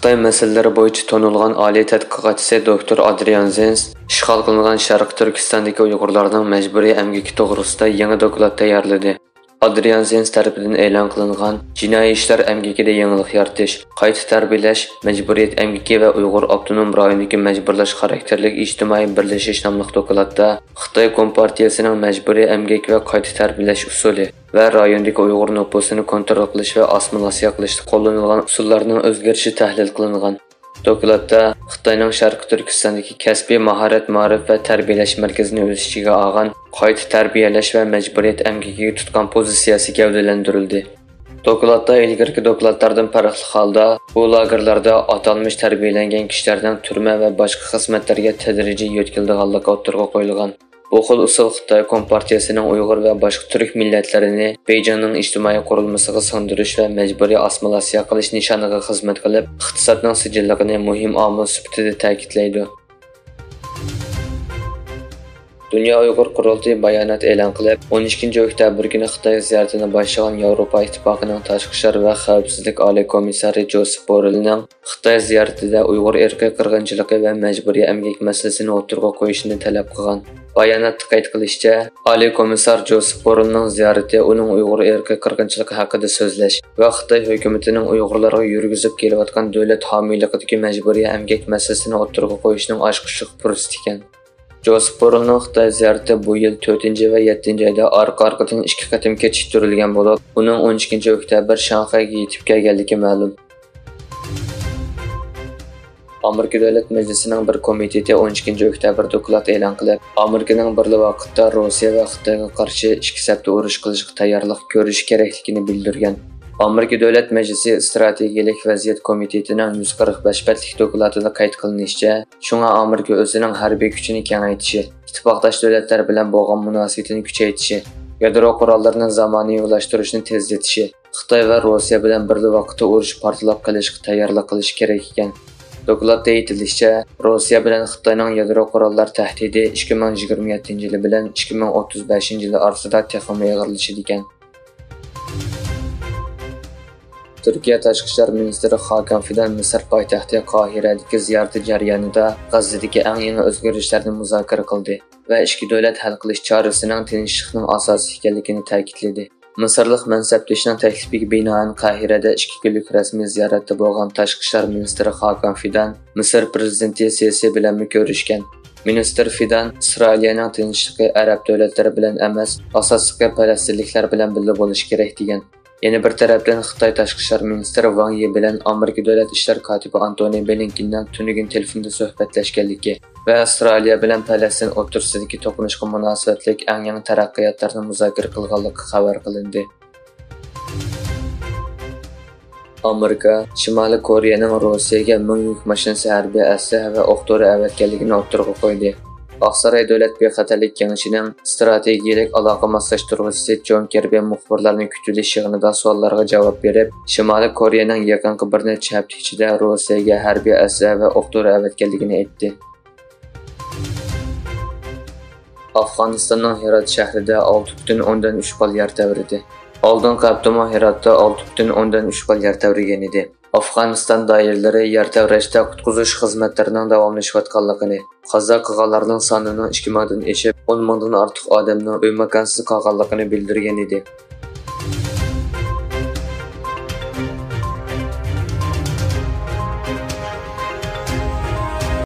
Xitoy masalalari bo'yicha tonilgan oliy tadqiqotchisi doktor Adrian Zenz ishg'ol qilingan Sharq Turkistondagi Uyg'urlarning majburiy emgaki to'g'risida yangi doklad tayyorladi. Adrian Zenz tarafidan e'lon qilingan jinoiy ishlar emgakida yangilik yaratish, qayta tarbiyalash, majburiyat emgaki va Uyg'ur avtonom rayonidagi majburlash xarakterli ijtimoiy birlashish nomli dokladda Xitoy Kompartiyasining majburiy emgak va qayta tarbiyalash usuli va rayondagi Uyg'ur nüfusini kontrol qilish va assimilyatsiya qilishda qo'llanilgan usullarning o'zgarishi tahlil qilingan. Dokladda Xitoyning Sharq Turkistondagi kasbiy mahorat ma'rif va tarbiyalash markazini o'z ichiga olgan qayta tarbiyalash va majburiyat emgakiga tutgan pozitsiyasi gavdalantirildi. Dokladda ilgirki dokladlardan farqli holda bu lagerlarda atalmış tarbiyalangan kishilarning turma va boshqa xizmatlarga tadrijiy yo'tkildiganligi o'tirg'a qo'yilgan. Bu xil usul Xitoy Kompartiyasining Uyg'ur va boshqa turk millatlarini Beyjingning ijtimoiy qurilmasiga singdirish va majburiy assimilyatsiya qilish nishoniga xizmat qilib, iqtisodning sijilligini muhim omil sifatida ta'kidlaydi. Dünya Uyg'ur qurultiyi bayonot e'lon qilib, 12 oktyabr kuni Xitoy ziyoratini boshlagan Yevropa Ittifoqining tashqi ishlar va xavfsizlik oliy komissari Josep Borrellning Xitoy ziyoratida Uyg'ur irqiy qirg'inchiligi va majburiy emgak masalasini o'tirg'a qo'yishni talab qilgan. Bayonotda qayd qilishicha, oliy komissar Josep Borrellning ziyorati uning Uyg'ur irqiy qirg'inchiligi haqida so'zlash va Xitoy hukumatining Uyg'urlarga yurgizib kelayotgan davlat homiyligidagi majburiy emgak masalasini o'tirg'a qo'yishning oshkoshiq fursati ekan. Josep Borrellning Xitoy ziyorati bu yil 4 va 7 oyda orqa-orqadan 2 qatim kechiktirilgan bo'lib, uning 12 oktyabr Shanxayga yetib kelganligi ma'lum. Amerika Davlat Majlisining bir komiteti 12 oktyabr doklad e'lon qilib, Amerikaning birli vaqtda Rossiya va Xitoyga qarshi ikki safda urush qilishga tayyorlik ko'rish kerakligini bildirgan. Amerika Davlat Majlisi Strategik vaziyat komitetining 145 betlik dokladida qayd qilinishicha, shunga Amerika o'zining harbiy kuchini kengaytirishi, ittifoqdosh davlatlar bilan bo'lgan munosabatini kuchaytirishi, yadro qurollarini zamoniylashtirishi tezlatishi, Xitoy va Rossiya bilan birli vaqtda urush portlab qilishga tayyorlik qilish kerak ekan. Dokladda aytilishicha, Rossiya bilan Xitoyning yadro qurollar tahdidi 2027 bilan 2035 yil orasida texnik yig'ilishidi ekan. Turkiya Tashqi ishlar ministri Hakan Fidan Misr poytaxti Qohiradagi ziyarati jarayonida G'azzadagi eng yangi o'zgarishlarni muzokara qildi va ikki davlat hal qilish chorasining tinchlikning asosi ekanligini ta'kidladi. Misrlik mansabdoshining taklifiga binoan Qohirada 2 kunlik rasmiy ziyoratda bo'lgan Tashqi ishlar ministri Hakan Fidan Misr prezidenti Sisi bilan ko'rishgan. Ministr Fidan Isroilning tinchligi arab davlatlari bilan emas, asosiy falastinliklar bilan birga bo'lishi kerak degan. Yana bir tarafdan Xitoy tashqi ishlar ministri Wang Yi bilan Amerika davlat ishlar kotibi Antony Blinkenning tunugin telefonda suhbatlashganligi va Avstraliya bilan Falastin o'rtasidagi to'qnashuvga munosabatlik eng yangi taraqqiyotlarni muzokara qilganligi xabar qilindi. Amerika Shimoliy Koreyaning Rossiyaga 1000 yuk mashinasi harbiy aslaha va o'q-dori avatganligini o'tirg'a qo'ydi. Oqsaroy Davlat bexatarlik kengashining strategik aloqa moslashtiruvchisi Jon Kerbi muxbirlarning kutilish yig'inida savollarga javob berib, Shimoliy Koreyaning yaqinqi bir necha hafta ichida Rossiyaga harbiy aslaha va o'q-dori avatganligini aytdi. Afg'onistonning Herat shahrida 6.3 bal yer tavridi. Oldingi hafta Heratda 6.3 bal yer tavrigan edi. Afg'oniston doiralari yer tavrashda qutqizish xizmatlarining davomlashayotganligini, qazo qilganlarning sonining 2 mingdan oshib, 10 mingdan ortiq odamning uy makonsiz qolganligini bildirgan edi.